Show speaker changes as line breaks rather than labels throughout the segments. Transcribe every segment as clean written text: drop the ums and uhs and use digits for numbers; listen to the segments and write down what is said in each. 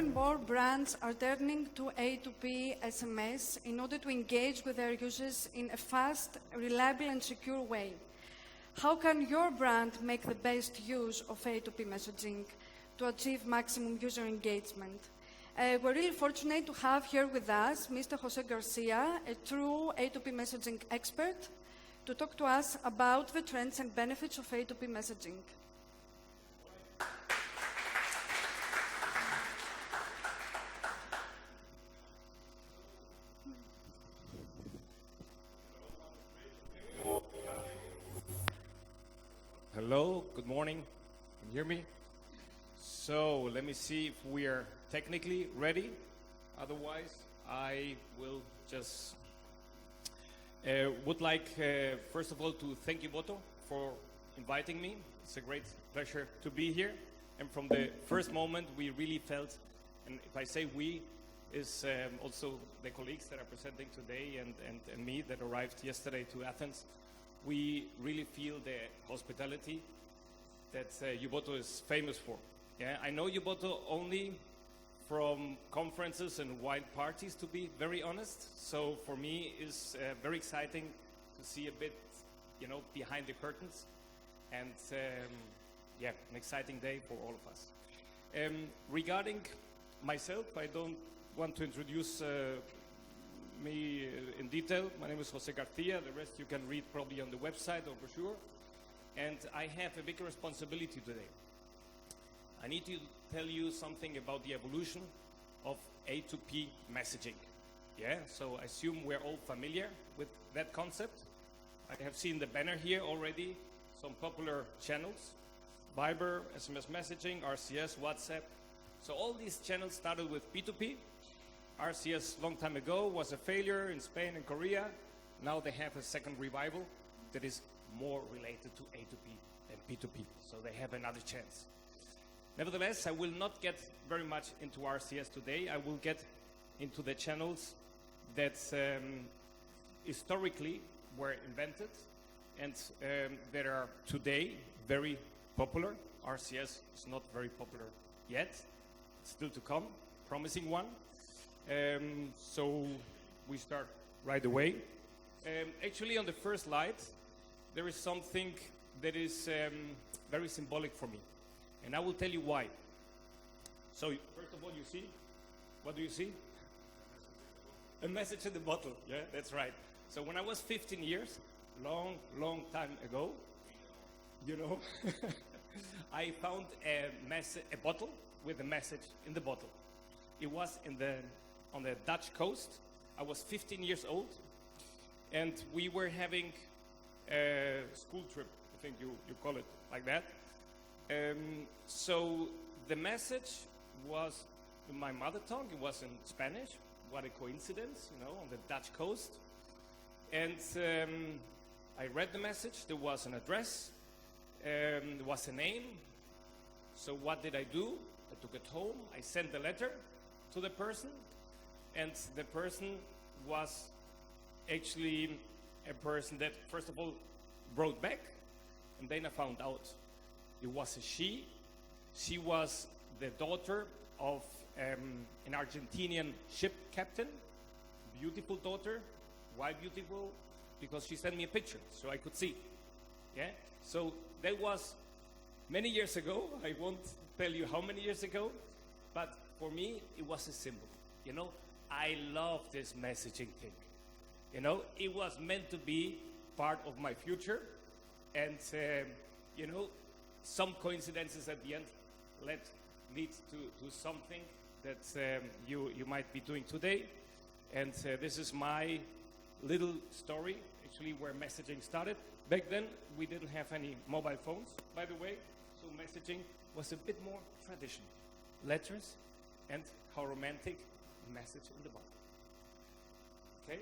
and more brands are turning to A2P SMS in order to engage with their users in a fast, reliable and secure way. How can your brand make the best use of A2P messaging to achieve maximum user engagement? We're really fortunate to have here with us Mr. Jose Garcia, a true A2P messaging expert, to talk to us about the trends and benefits of A2P messaging.
Hello, good morning. Can you hear me? So let me see if we are technically ready. Otherwise, I will just would like, first of all, to thank Yuboto for inviting me. It's a great pleasure to be here. And from the first moment, we really felt, and if I say we, is also the colleagues that are presenting today and me that arrived yesterday to Athens. We really feel the hospitality that Yuboto is famous for. Yeah, I know Yuboto only from conferences and wine parties, to be very honest. So for me, it's very exciting to see a bit, behind the curtains. And yeah, an exciting day for all of us. Regarding myself, I don't want to introduce me in detail. My name is Jose Garcia. The rest you can read probably on the website or brochure. And I have a big responsibility today. I need to tell you something about the evolution of A2P messaging. Yeah, so I assume we're all familiar with that concept. I have seen the banner here already, some popular channels, Viber, SMS messaging, RCS, WhatsApp. So all these channels started with P2P. RCS long time ago was a failure in Spain and Korea. Now they have a second revival that is more related to A2P than P2P. So they have another chance. Nevertheless, I will not get very much into RCS today. I will get into the channels that historically were invented and that are today very popular. RCS is not very popular yet. It's still to come, promising one. So we start right away. Actually, on the first slide, there is something that is very symbolic for me. And I will tell you why. So, first of all, you see? What do you see? A message in the bottle. Yeah, that's right. So when I was 15 years, long time ago, I found a bottle with a message in the bottle. It was on the Dutch coast. I was 15 years old, and we were having a school trip. I think you call it like that. So the message was in my mother tongue. It was in Spanish. What a coincidence, on the Dutch coast. And I read the message. There was an address. There was a name. So what did I do? I took it home. I sent the letter to the person. And the person was actually a person that, first of all, wrote back. And then I found out it was a she. She was the daughter of an Argentinian ship captain. Beautiful daughter. Why beautiful? Because she sent me a picture so I could see. Yeah. So that was many years ago. I won't tell you how many years ago, but for me it was a symbol. I love this messaging thing. It was meant to be part of my future, and some coincidences at the end lead to something that you might be doing today. And this is my little story, actually, where messaging started. Back then, we didn't have any mobile phones, by the way, so messaging was a bit more traditional. Letters and how romantic, message in the bottle. Okay?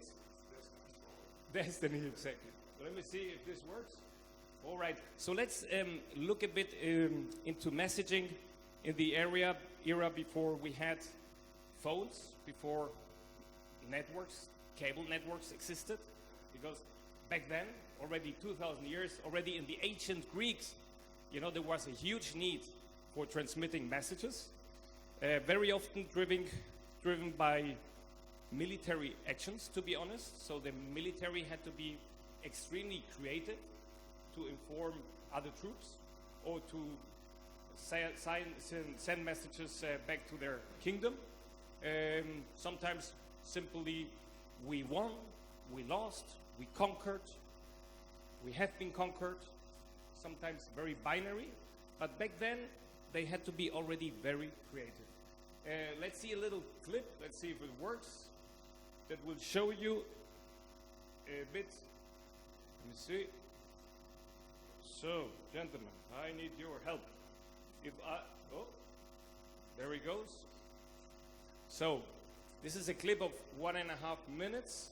Destiny, exactly. Let me see if this works. All right, so let's look a bit into messaging in the era before we had phones, before networks, cable networks existed. Because back then, already 2,000 years, already in the ancient Greeks, there was a huge need for transmitting messages. very often driven by military actions, to be honest. So the military had to be extremely creative to inform other troops or to send messages back to their kingdom. Sometimes simply, we won, we lost, we conquered, we have been conquered. Sometimes very binary, but back then they had to be already very creative. Let's see a little clip. Let's see if it works. That will show you a bit. Let me see. So, gentlemen, I need your help. Oh, there he goes. So, this is a clip of 1.5 minutes.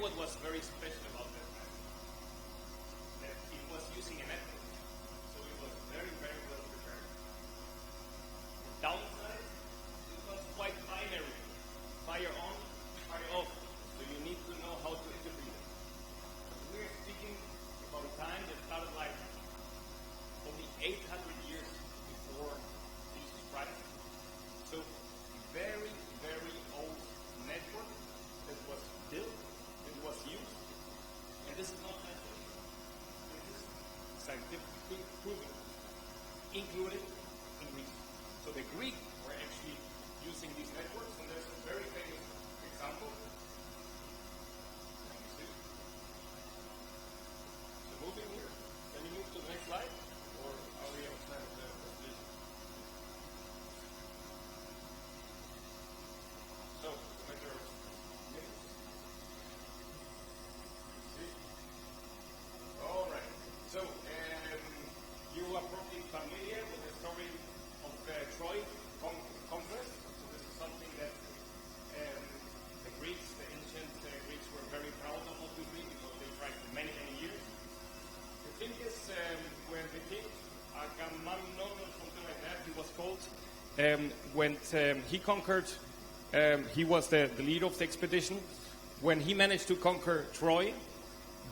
What was very special about that map, that it was using a network, so it was very, very well prepared. The downside, it was quite binary, fire on, fire off, so you need to know how to interpret it. We're speaking about a time that started like only 800 years before Jesus Christ, so very, very old network that was built, was used, and this is not natural. This is scientifically proven, included in Greece. So the Greeks were actually using these networks, and there's a very famous example. So moving here, can you move to the next slide, or are we on time with the presentation? So, the matter of minutes. All right. So you are probably familiar with the story of Troy conquest. So this is something that the Greeks, the ancient Greeks, were very proud of what we did because they tried for many, many years. The thing is, when the king Agamemnon or something like that, he was called, when he conquered, he was the leader of the expedition. When he managed to conquer Troy,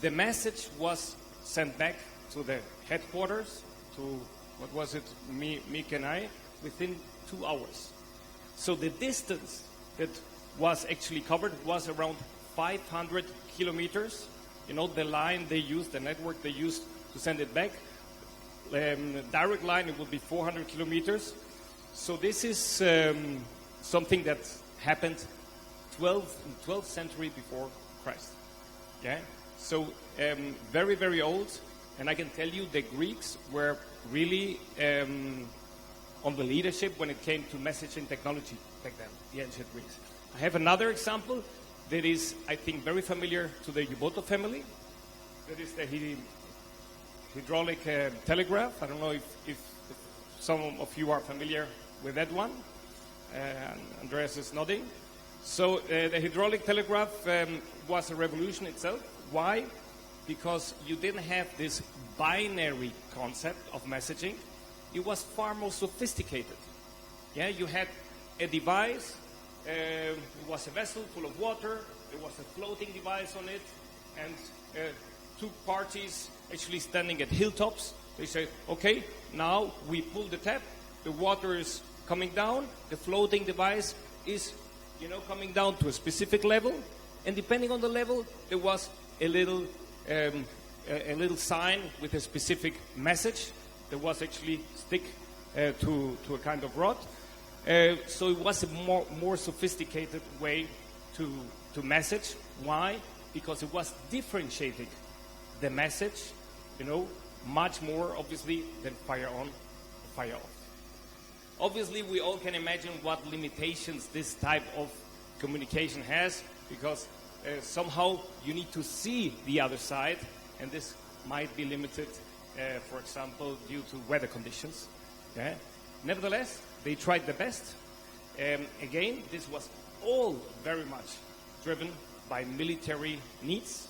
the message was sent back to the headquarters, to, what was it, Mick and I, within 2 hours. So the distance that was actually covered was around 500 kilometers. You know, the line they used, the network they used to send it back. Direct line, it would be 400 kilometers. So this is something that happened 12th century before Christ. Okay? So very, very old, and I can tell you the Greeks were really on the leadership when it came to messaging technology back then, the ancient Greeks. I have another example that is, I think, very familiar to the Yuboto family. That is the hydraulic telegraph. I don't know if some of you are familiar with that one. Andreas is nodding. So the hydraulic telegraph was a revolution itself. Why? Because you didn't have this binary concept of messaging. It was far more sophisticated. Yeah, you had a device. It was a vessel full of water. There was a floating device on it, and two parties actually standing at hilltops. They say, okay, now we pull the tap. The water is coming down. The floating device is, coming down to a specific level, and depending on the level, there was a little sign with a specific message that was actually stick to a kind of rod. So it was a more sophisticated way to message. Why? Because it was differentiating the message, much more obviously than fire on, fire off. Obviously, we all can imagine what limitations this type of communication has, because somehow you need to see the other side, and this might be limited, for example, due to weather conditions. Yeah? Nevertheless, they tried their best. Again, this was all very much driven by military needs.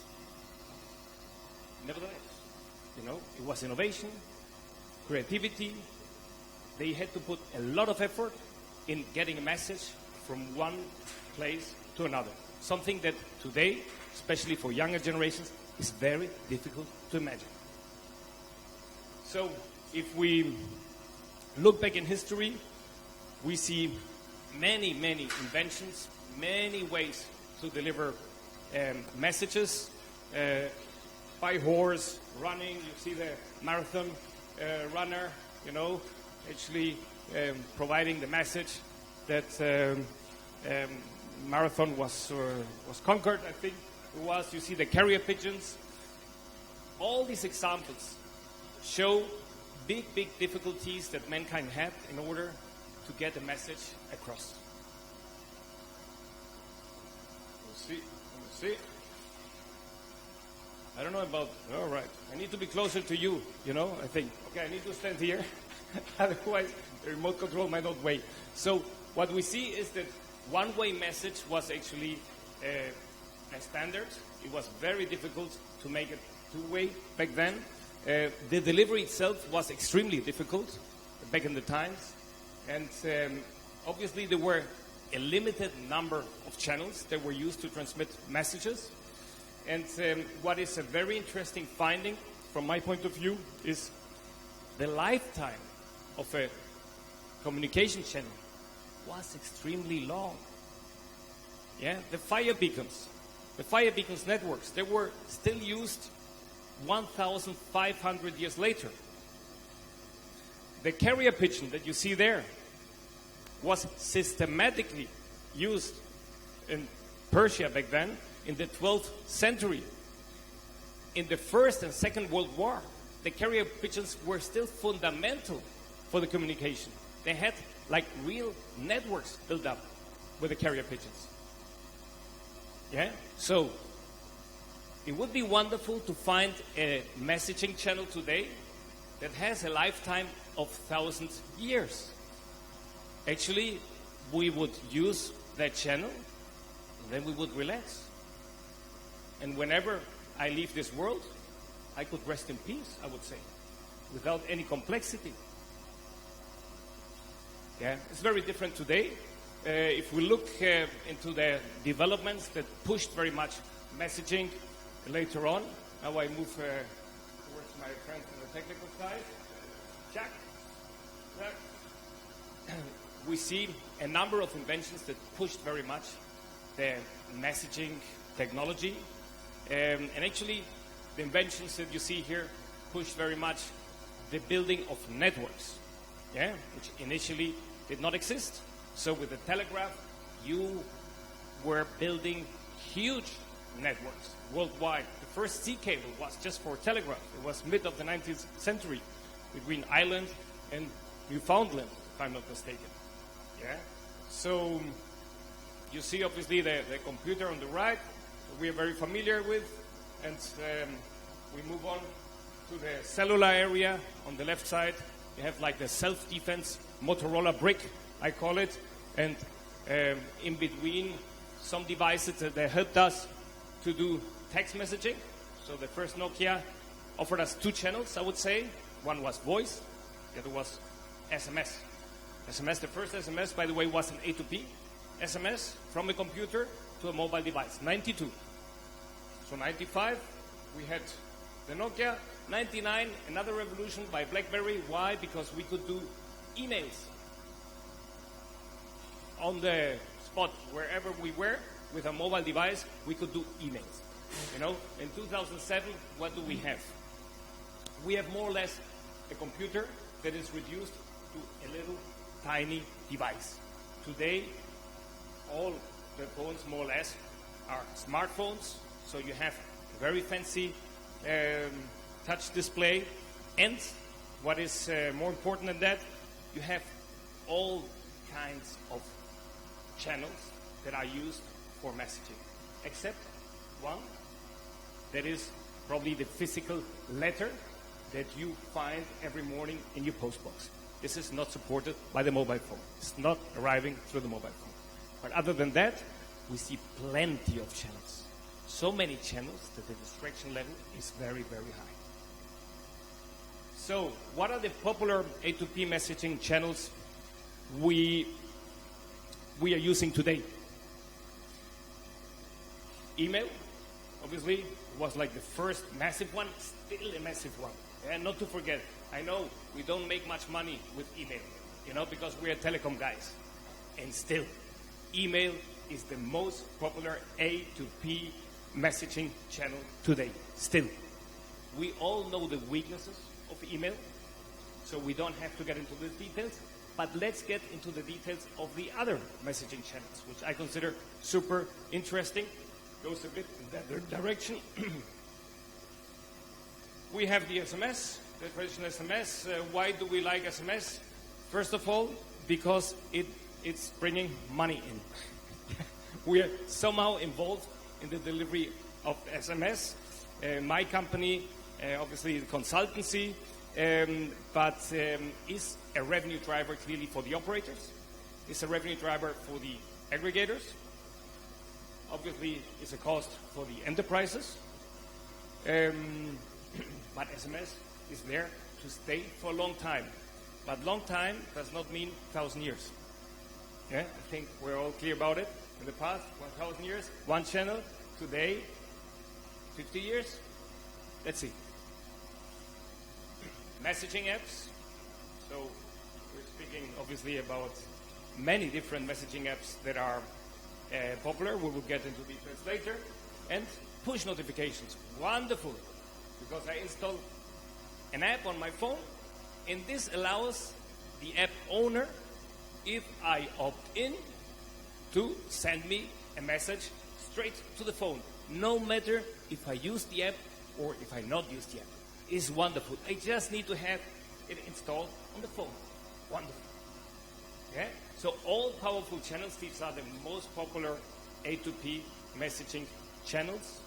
Nevertheless, it was innovation, creativity. They had to put a lot of effort in getting a message from one place to another. Something that today, especially for younger generations, is very difficult to imagine. So, if we look back in history, we see many, many inventions, many ways to deliver messages by horse, running. You see the marathon runner, actually providing the message that marathon was conquered, I think it was. You see the carrier pigeons. All these examples show big difficulties that mankind had in order to get a message across. Let's see. I don't know about, all right. I need to be closer to you, I think. Okay, I need to stand here. Otherwise, the remote control might not wait. So what we see is that one-way message was actually a standard. It was very difficult to make it two-way back then. The delivery itself was extremely difficult back in the times. And obviously there were a limited number of channels that were used to transmit messages. And what is a very interesting finding from my point of view is the lifetime of a communication channel was extremely long. Yeah, the fire beacons networks, they were still used 1,500 years later. The carrier pigeon that you see there was systematically used in Persia back then in the 12th century. In the First and Second World War, the carrier pigeons were still fundamental for the communication. They had like real networks built up with the carrier pigeons. Yeah? So, it would be wonderful to find a messaging channel today that has a lifetime of 1,000 years. Actually, we would use that channel, and then we would relax. And whenever I leave this world, I could rest in peace, I would say, without any complexity. Yeah, it's very different today. If we look into the developments that pushed very much messaging later on, now I move towards my friend on the technical side. Jack. We see a number of inventions that pushed very much the messaging technology. And actually, the inventions that you see here pushed very much the building of networks, yeah, which initially did not exist. So with the telegraph, you were building huge networks worldwide. The first sea cable was just for telegraph. It was mid of the 19th century between Ireland and Newfoundland. if I'm not mistaken. Yeah. So you see, obviously, the computer on the right, we are very familiar with, and we move on to the cellular area on the left side. You have like the self-defense Motorola brick, I call it, and in between some devices that helped us to do text messaging. So the first Nokia offered us 2 channels, I would say. One was voice, the other was SMS. SMS, the first SMS, by the way, was an A2P SMS from a computer to a mobile device, 92. So 95, we had the Nokia. 99, another revolution by BlackBerry. Why? Because we could do emails on the spot, wherever we were, with a mobile device, we could do emails. You know, in 2007, what do we have? We have more or less a computer that is reduced to a little tiny device. Today, all the phones, more or less, are smartphones. So you have a very fancy touch display, and what is more important than that, you have all kinds of channels that are used for messaging, except one that is probably the physical letter that you find every morning in your postbox. This is not supported by the mobile phone. It's not arriving through the mobile phone. But other than that, we see plenty of channels. So many channels that the distraction level is very, very high. So, what are the popular A2P messaging channels we are using today? Email, obviously, was like the first massive one, still a massive one. And not to forget, I know we don't make much money with email, you know, because we are telecom guys. And still, email is the most popular A2P messaging channel today. Still, we all know the weaknesses of email, so we don't have to get into the details, but let's get into the details of the other messaging channels, which I consider super interesting. Goes a bit in that direction. We have the SMS, the traditional SMS. Why do we like SMS? First of all, because it's bringing money in. We are somehow involved in the delivery of SMS. My company, obviously the consultancy, but is a revenue driver clearly for the operators. It's a revenue driver for the aggregators. Obviously, it's a cost for the enterprises. But SMS is there to stay for a long time. But long time does not mean 1,000 years. Yeah, I think we're all clear about it. In the past, 1,000 years, one channel. Today, 50 years. Let's see. Messaging apps. So we're speaking obviously about many different messaging apps that are popular. We will get into details later. And push notifications. Wonderful. Because I installed an app on my phone, and this allows the app owner, if I opt in, to send me a message straight to the phone, no matter if I use the app or if I not use the app. It's wonderful. I just need to have it installed on the phone. Wonderful. Yeah? So all powerful channels, these are the most popular A2P messaging channels.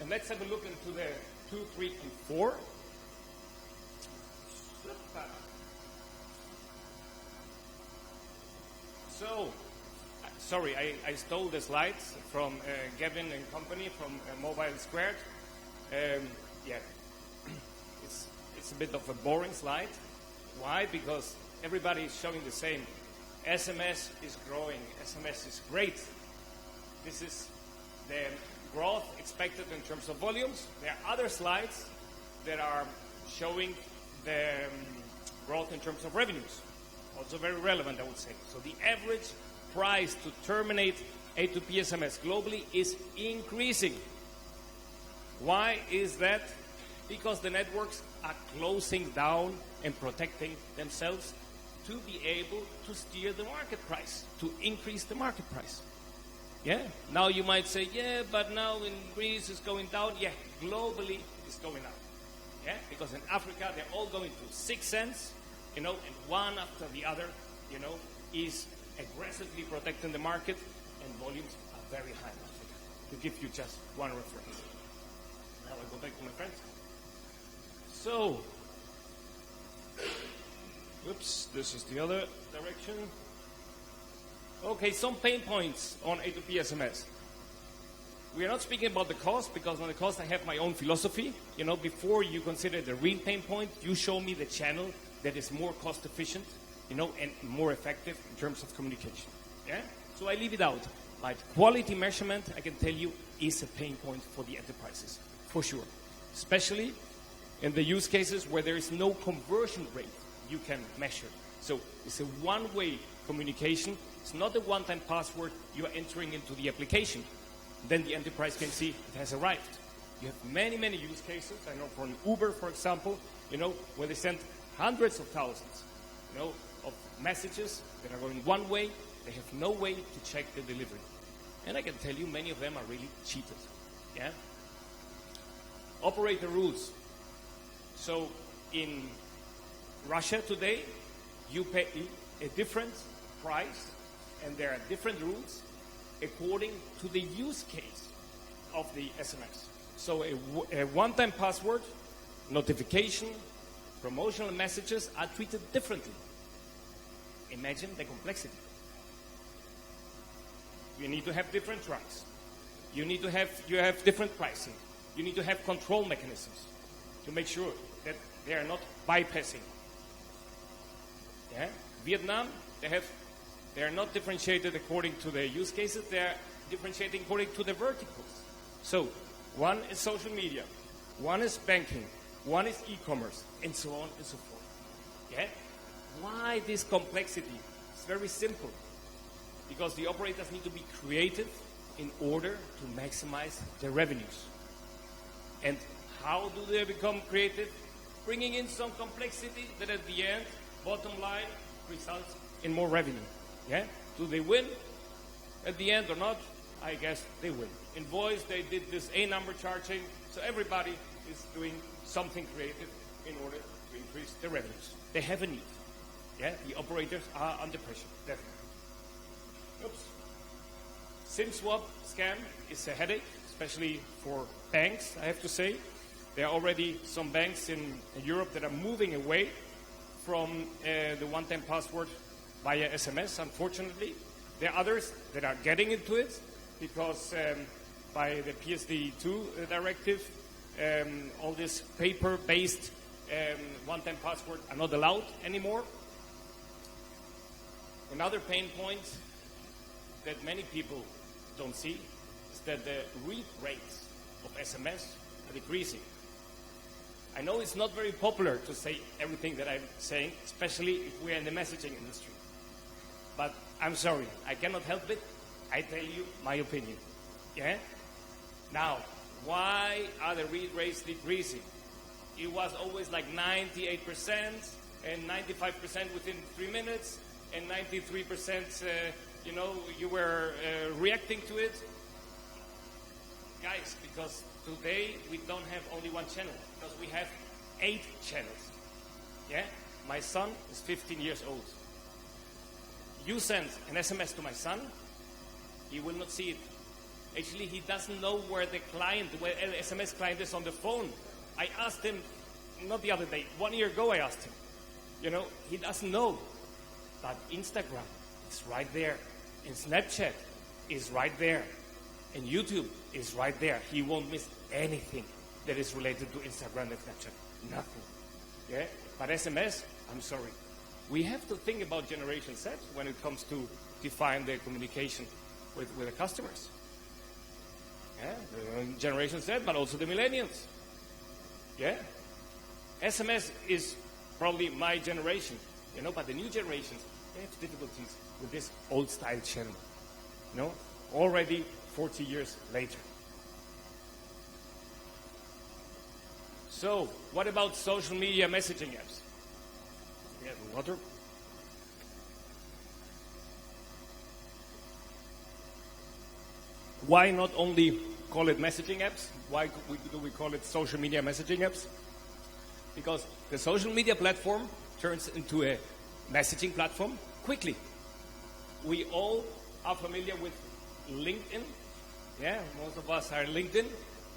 And let's have a look into the 2, 3, and 4. So, sorry, I stole the slides from Gavin and company from Mobilesquared. Yeah, it's a bit of a boring slide. Why? Because everybody is showing the same. SMS is growing. SMS is great. This is the growth expected in terms of volumes. There are other slides that are showing the growth in terms of revenues. Also very relevant, I would say. So the average price to terminate A2P SMS globally is increasing. Why is that? Because the networks are closing down and protecting themselves to be able to steer the market price, to increase the market price. Yeah? Now you might say, yeah, but now in Greece it's going down. Yeah, globally it's going up. Yeah, because in Africa they're all going to 6 cents, and one after the other, is aggressively protecting the market, and volumes are very high in Africa. To give you just one reference. Now I go back to my friends. So, oops, this is the other direction. Okay, some pain points on A2P SMS. We are not speaking about the cost, because on the cost I have my own philosophy. Before you consider the real pain point, you show me the channel that is more cost efficient, and more effective in terms of communication. Yeah? So I leave it out. But quality measurement, I can tell you, is a pain point for the enterprises, for sure. Especially in the use cases where there is no conversion rate you can measure. So it's a one-way communication. It's not a one-time password you are entering into the application. Then the enterprise can see it has arrived. You have many, many use cases. I know for an Uber, for example, where they send hundreds of thousands, of messages that are going one way. They have no way to check the delivery. And I can tell you, many of them are really cheated. Yeah? Operator rules. So in Russia today, you pay a different price, and there are different rules according to the use case of the SMS. So a one-time password, notification, promotional messages are treated differently. Imagine the complexity. You need to have different tracks. You have different pricing. You need to have control mechanisms to make sure that they are not bypassing. Yeah? Vietnam, they are not differentiated according to the use cases. They are differentiating according to the verticals. So one is social media, one is banking, one is e-commerce, and so on and so forth. Yeah? Why this complexity? It's very simple. Because the operators need to be creative in order to maximize their revenues. And how do they become creative? Bringing in some complexity that at the end, bottom line, results in more revenue. Yeah? Do they win at the end or not? I guess they win. In voice, they did this A-number charging, so everybody is doing something creative in order to increase their revenues. They have a need. Yeah? The operators are under pressure, definitely. Oops. SIM swap scam is a headache, especially for banks, I have to say. There are already some banks in Europe that are moving away from the one-time password via SMS, unfortunately. There are others that are getting into it because by the PSD2 directive, all this paper-based one-time password are not allowed anymore. Another pain point that many people don't see is that the read rates of SMS are decreasing. I know it's not very popular to say everything that I'm saying, especially if we're in the messaging industry. But I'm sorry, I cannot help it. I tell you my opinion. Yeah? Now, why are the read rates decreasing? It was always like 98% and 95% within 3 minutes and 93% you were reacting to it. Guys, because today we don't have only one channel, because we have 8 channels. Yeah? My son is 15 years old. You send an SMS to my son, he will not see it. Actually, he doesn't know where the SMS client is on the phone. I asked him, not the other day, 1 year ago I asked him. He doesn't know. But Instagram is right there. And Snapchat is right there. And YouTube is right there. He won't miss anything that is related to Instagram and Snapchat. Nothing. Yeah? But SMS, I'm sorry. We have to think about Generation Z when it comes to define the communication with the customers. Yeah? The Generation Z, but also the millennials. Yeah? SMS is probably my generation. But the new generations, they have difficulties with this old style channel. Already 40 years later. So, what about social media messaging apps? We have water. Why not only call it messaging apps? Why do we call it social media messaging apps? Because the social media platform turns into a messaging platform quickly. We all are familiar with LinkedIn. Yeah, most of us are LinkedIn.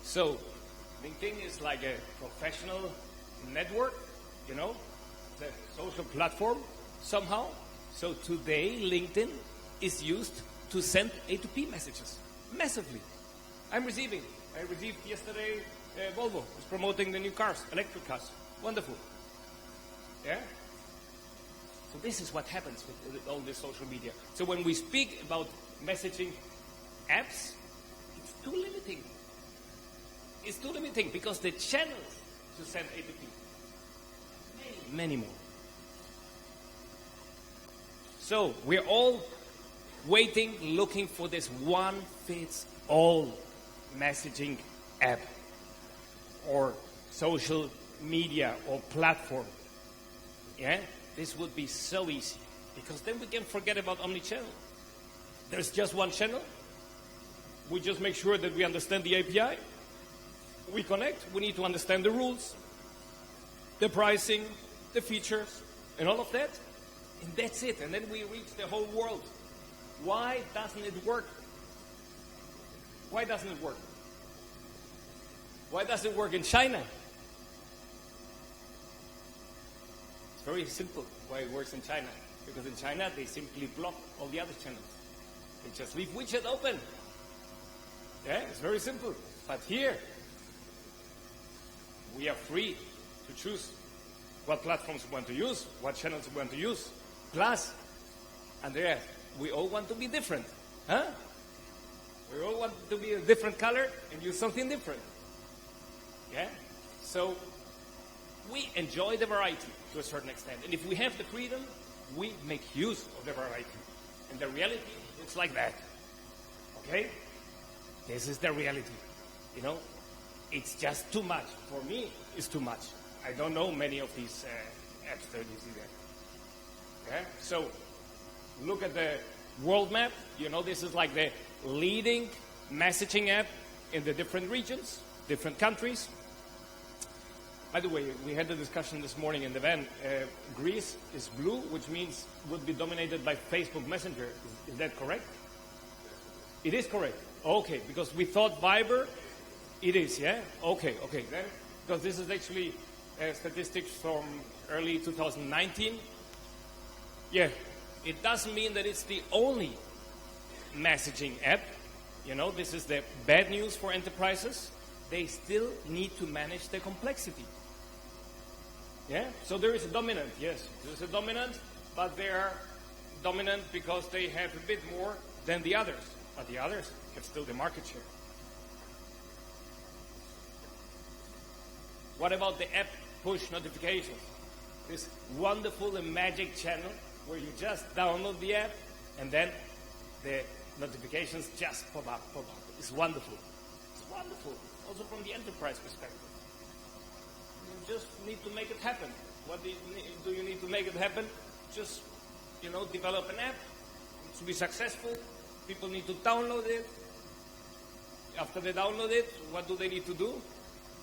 So LinkedIn is like a professional network, you know, the social platform somehow. So today LinkedIn is used to send A2P messages massively. I received yesterday, Volvo is promoting the new cars, electric cars. Wonderful. Yeah? So this is what happens with all this social media. So when we speak about messaging apps, it's too limiting. It's too limiting because the channels to send A2P, many more. So we're all waiting, looking for this one-fits-all messaging app or social media or platform. Yeah? This would be so easy because then we can forget about Omnichannel. There's just one channel. We just make sure that we understand the API. We connect. We need to understand the rules, the pricing, the features, and all of that. And that's it. And then we reach the whole world. Why doesn't it work? Why doesn't it work? Why does it work in China? It's very simple why it works in China. Because in China, they simply block all the other channels. They just leave widget open. Yeah, it's very simple. But here, we are free to choose what platforms we want to use, what channels we want to use. Plus, Andrea, we all want to be different. Huh? We all want to be a different color and use something different. Yeah? So, we enjoy the variety to a certain extent. And if we have the freedom, we make use of the variety. And the reality, it's like that. Okay? This is the reality. You know? It's just too much. For me, it's too much. I don't know many of these apps that you see there. Yeah? So, look at the world map. You know, this is like the leading messaging app in the different regions, different countries. By the way, we had a discussion this morning in the van. Greece is blue, which means would be dominated by Facebook Messenger. Is that correct? It is correct. Okay, because we thought Viber, it is, yeah? Okay, then, because this is actually statistics from early 2019. Yeah, it doesn't mean that it's the only messaging app. You know, this is the bad news for enterprises. They still need to manage the complexity. Yeah, so there is a dominant, yes, there's a dominant, but they are dominant because they have a bit more than the others. But the others have still the market share. What about the app push notifications? This wonderful and magic channel where you just download the app and then the notifications just pop up. It's wonderful. It's wonderful. Also from the enterprise perspective. You just need to make it happen. What do you need to make it happen? Just, you know, develop an app. To be successful, people need to download it. After they download it, what do they need to do?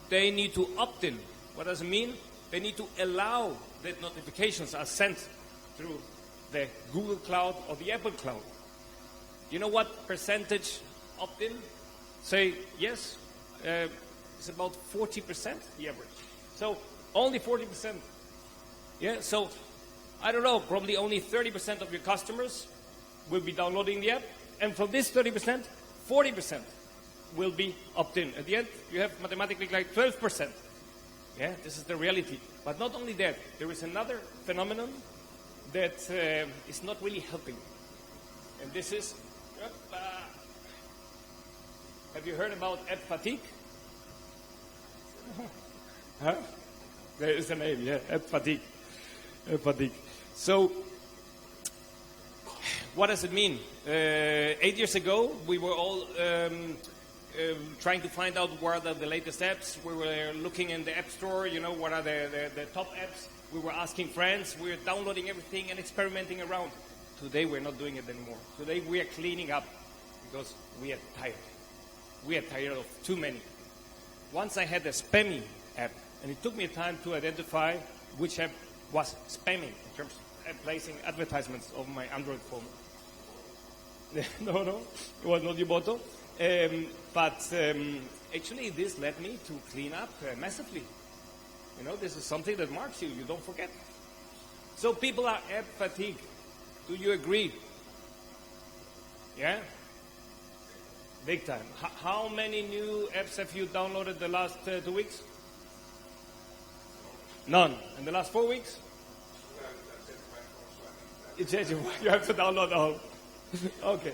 They need to opt in. What does it mean? They need to allow that notifications are sent through the Google Cloud or the Apple Cloud. You know what percentage opt-in? Say yes. It's about 40%, the average. So only 40%. Yeah. So I don't know. Probably only 30% of your customers will be downloading the app, and from this 30%, 40% will be opt-in. At the end, you have mathematically like 12%. Yeah. This is the reality. But not only that, there is another phenomenon that is not really helping, and this is. Have you heard about app fatigue? Huh? There is a name, yeah, app fatigue. App fatigue. So, what does it mean? 8 years ago, we were all trying to find out what are the latest apps. We were looking in the App Store, you know, what are the top apps. We were asking friends. We were downloading everything and experimenting around. Today, we're not doing it anymore. Today, we are cleaning up because we are tired. We are tired of too many. Once I had a spammy app, And it took me time to identify which app was spamming in terms of placing advertisements on my Android phone. No, it was not Yuboto. But actually, this led me to clean up massively. You know, this is something that marks you. You don't forget. So people are app fatigue. Do you agree? Yeah? Big time. How many new apps have you downloaded the last 2 weeks? None. In the last 4 weeks? You have to download all. Okay.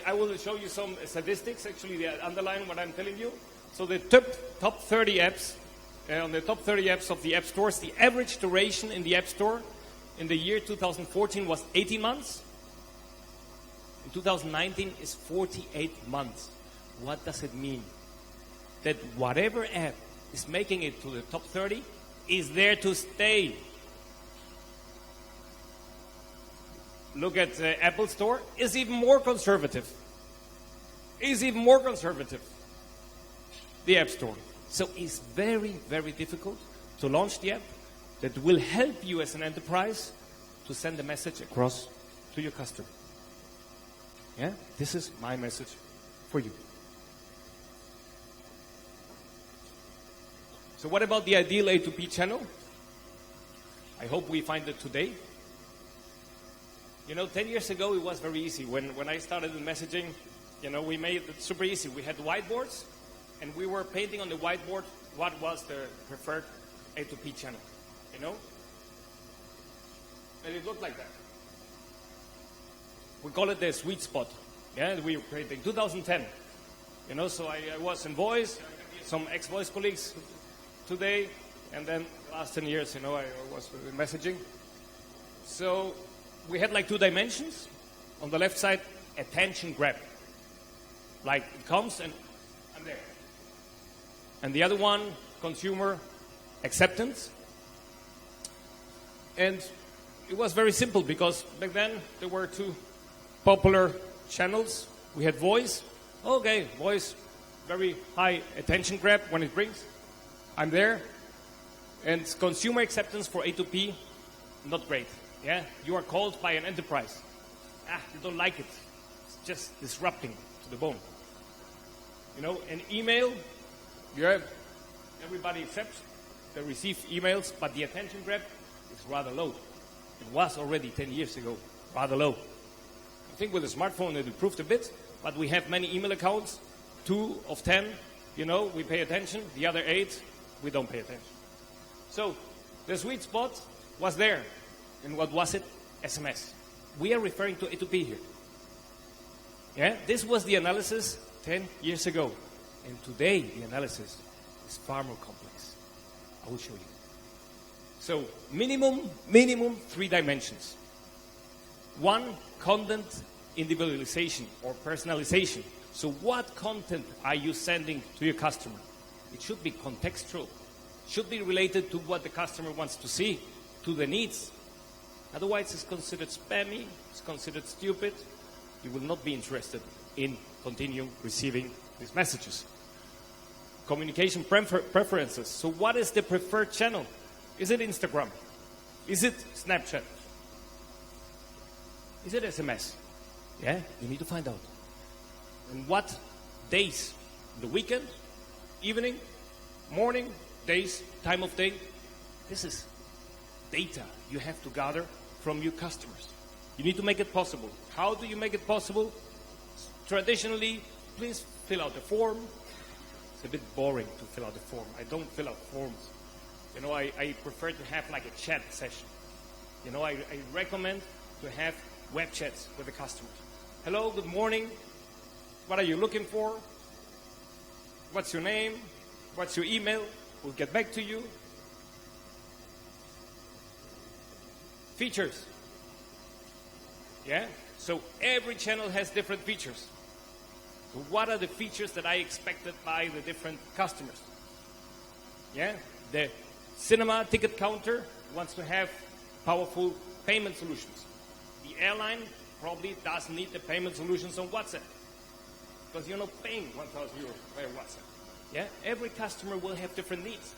I will show you some statistics, actually, that underline what I'm telling you. So the top 30 apps, on the top 30 apps of the app stores, the average duration in the app store in the year 2014 was 18 months. In 2019 is 48 months. What does it mean? That whatever app is making it to the top 30 is there to stay. Look at the Apple Store, is even more conservative. The App Store. So it's very, very difficult to launch the app that will help you as an enterprise to send a message across to your customer. Yeah, this is my message for you. So what about the ideal A2P channel? I hope we find it today. You know, 10 years ago it was very easy. When I started in messaging, you know, we made it super easy. We had whiteboards, and we were painting on the whiteboard what was the preferred A2P channel, you know? And it looked like that. We call it the sweet spot. Yeah, we were creating 2010. You know, so I was in voice, some ex-voice colleagues today, and then the last 10 years, you know, I was in messaging. So we had like 2 dimensions. On the left side, attention grab. Like it comes and I'm there. And the other one, consumer acceptance. And it was very simple because back then there were 2 popular channels. We had voice. Okay, voice, very high attention grab when it rings. I'm there. And consumer acceptance for A2P, not great. Yeah, you are called by an enterprise. You don't like it. It's just disrupting to the bone. You know, an email, yeah, everybody accepts. They receive emails, but the attention grab is rather low. It was already 10 years ago, rather low. I think with the smartphone it improved a bit, but we have many email accounts. 2 of 10, you know, we pay attention. The other 8, we don't pay attention. So the sweet spot was there. And what was it? SMS. We are referring to A2P here. Yeah, this was the analysis 10 years ago. And today the analysis is far more complex. I will show you. So minimum 3 dimensions. 1, content individualization or personalization. So what content are you sending to your customer? It should be contextual. Should be related to what the customer wants to see, to the needs. Otherwise, it's considered spammy, it's considered stupid. You will not be interested in continuing receiving these messages. Communication preferences. So what is the preferred channel? Is it Instagram? Is it Snapchat? Is it SMS? Yeah, you need to find out. And what days? The weekend? Evening? Morning? Days? Time of day? This is data you have to gather from your customers. You need to make it possible. How do you make it possible? Traditionally, please fill out a form. It's a bit boring to fill out a form. I don't fill out forms. You know, I prefer to have like a chat session. You know, I recommend to have web chats with the customers. Hello, good morning. What are you looking for? What's your name? What's your email? We'll get back to you. Features. Yeah? So every channel has different features. So what are the features that I expected by the different customers? Yeah? The cinema ticket counter wants to have powerful payment solutions. The airline probably doesn't need the payment solutions on WhatsApp because you're not paying 1,000 euros via WhatsApp. Yeah? Every customer will have different needs.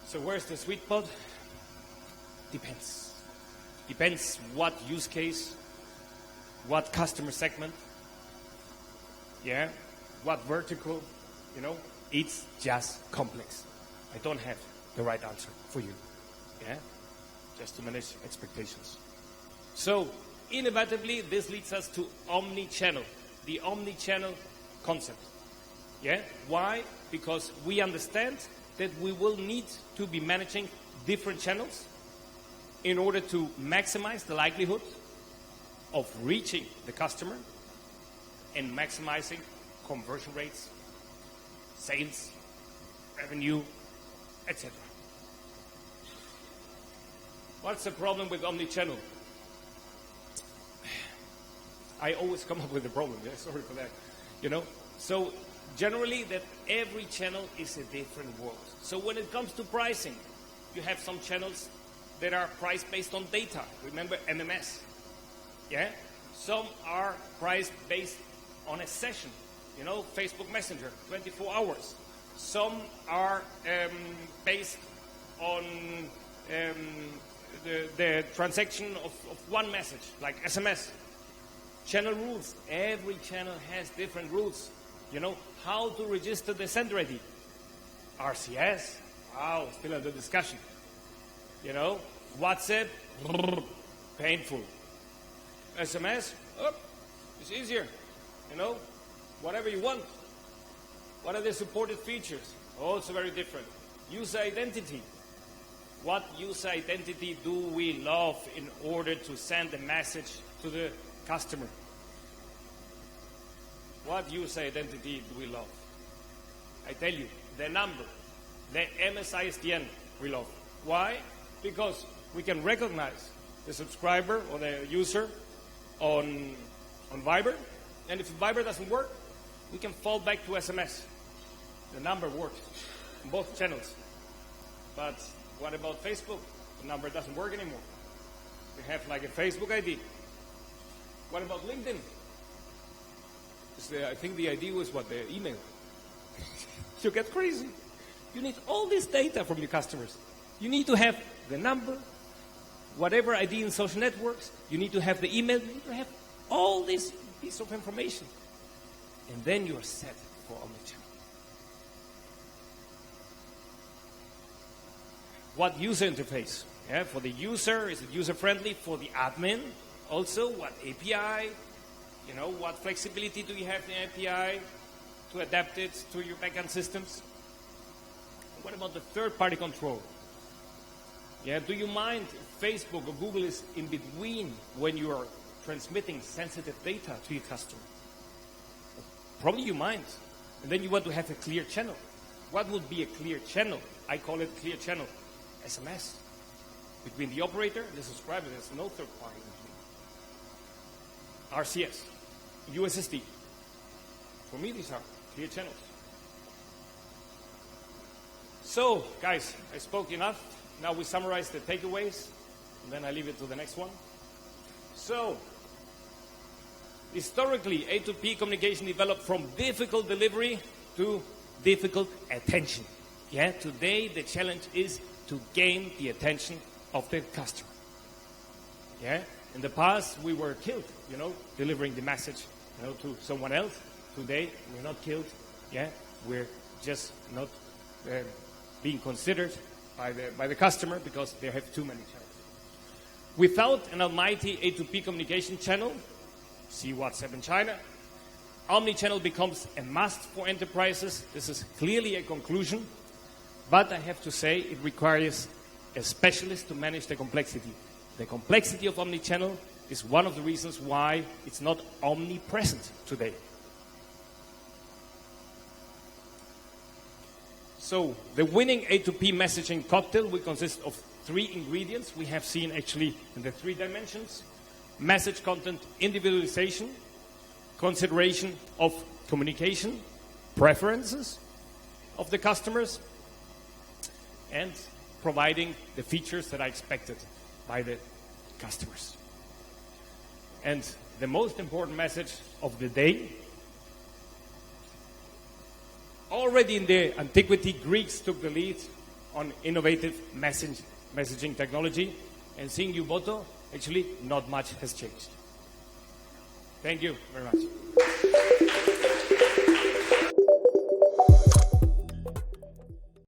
So where's the sweet spot? Depends. Depends what use case, what customer segment, yeah, what vertical, you know, it's just complex. I don't have the right answer for you, yeah, just to manage expectations. So inevitably, this leads us to omnichannel, the omnichannel concept, yeah. Why? Because we understand that we will need to be managing different channels in order to maximize the likelihood of reaching the customer and maximizing conversion rates, sales, revenue, etc. What's the problem with omnichannel? I always come up with a problem, yeah? Sorry for that. You know, so generally that every channel is a different world. So when it comes to pricing, you have some channels that are priced based on data. Remember MMS, yeah? Some are priced based on a session, you know, Facebook Messenger, 24 hours. Some are based on the transaction of one message, like SMS. Channel rules. Every channel has different rules. You know, how to register the sender ID. RCS, wow, still under discussion. You know, WhatsApp, painful. SMS, it's easier. You know, whatever you want. What are the supported features? Also very different. User identity. What user identity do we love in order to send a message to the customer? What user identity do we love? I tell you, the number, the MSISDN we love. Why? Because we can recognize the subscriber or the user on Viber, and if Viber doesn't work, we can fall back to SMS. The number works on both channels. But what about Facebook? The number doesn't work anymore. We have like a Facebook ID. What about LinkedIn? I think the ID was what? The email. You get crazy. You need all this data from your customers. You need to have the number, whatever ID in social networks. You need to have the email. You need to have all this piece of information. And then you are set for omnichannel. What user interface? Yeah, for the user, is it user-friendly? For the admin, also, what API? You know, what flexibility do you have in the API to adapt it to your backend systems? What about the third-party control? Yeah, do you mind if Facebook or Google is in between when you are transmitting sensitive data to your customer? Probably you mind. And then you want to have a clear channel. What would be a clear channel? I call it clear channel. SMS. Between the operator and the subscriber, there's no third party between. RCS. USSD. For me, these are clear channels. So, guys, I spoke enough. Now we summarize the takeaways, and then I leave it to the next one. So, historically, A2P communication developed from difficult delivery to difficult attention. Yeah, today the challenge is to gain the attention of the customer. Yeah, in the past we were killed, you know, delivering the message, you know, to someone else. Today we're not killed. Yeah, we're just not being considered by the customer because they have too many channels. Without an almighty A2P communication channel, see WhatsApp in China, omnichannel becomes a must for enterprises. This is clearly a conclusion, but I have to say it requires a specialist to manage the complexity. The complexity of omnichannel is one of the reasons why it's not omnipresent today. So the winning A2P messaging cocktail will consist of 3 ingredients we have seen actually in the 3 dimensions: message content individualization, consideration of communication preferences of the customers, and providing the features that are expected by the customers. And the most important message of the day: already in the antiquity, Greeks took the lead on innovative messaging technology. And seeing Yuboto, actually, not much has changed. Thank you very much.